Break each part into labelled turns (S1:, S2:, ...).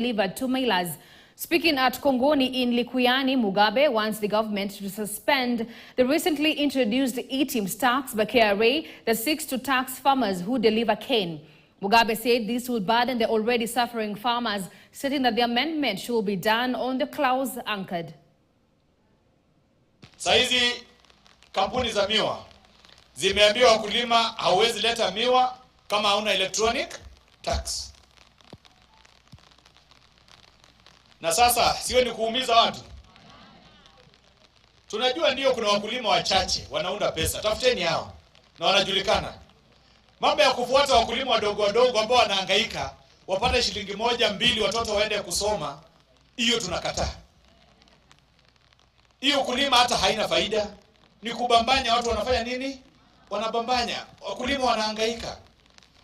S1: delivered to mailers. Speaking at Kongoni in Likuyani, Mugabe wants the government to suspend the recently introduced e-teams tax by KRA that seeks to tax farmers who deliver cane. Mugabe said this will burden the already suffering farmers, stating that the amendment should be done on the clause anchored.
S2: Saizi kampuni za miwa zimeambiwa wakulima hauwezi leta miwa kama hauna electronic tax. Na sasa siwe ni kuumiza watu. Tunajua ndio kuna wakulima wachache wanaunda pesa. Tafuteni hao na wanajulikana. Mambo ya kufuata wakulima wadogo wadogo ambao wanahangaika wapate shilingi 1, 2 watoto waende kusoma, hiyo tunakataa. Hiyo kulima hata haina faida. Ni kubambanya watu. Wanafanya nini? Wanabambanya. Wakulima wanahangaika.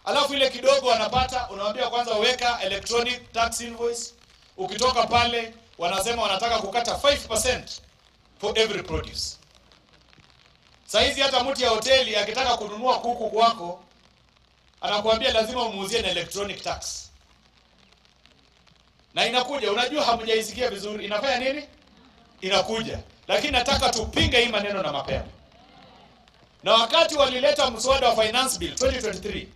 S2: Alafu ile kidogo wanapata, unawaambia kwanza weka electronic tax invoice. Ukitoka pale wanasema wanataka kukata 5% for every produce. Saizi hata mtu ya hoteli akitaka kununua kuku kwako anakuambia lazima umuuzie na electronic tax. Na inakuja, unajua hamjaisikia vizuri, inafanya nini? Inakuja. Lakini nataka tupinge hii maneno na mapema. Na wakati walileta mswada wa finance bill 2023,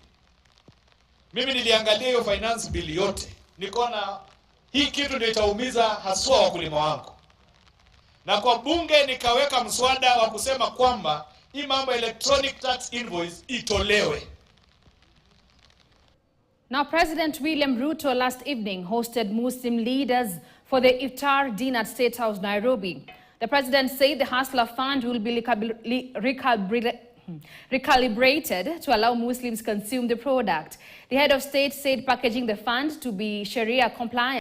S2: mimi niliangalia hiyo finance bill yote. Nikaona hii kitu ndio itaumiza haswa wakulima wangu. Na kwa bunge nikaweka mswada wa kusema kwamba hii mambo electronic tax invoice itolewe.
S1: Now, President William Ruto last evening hosted Muslim leaders for the iftar dinner at State House, Nairobi. The president said the Hustler Fund will be recalibrated to allow Muslims consume the product. The head of state said packaging the fund to be Sharia compliant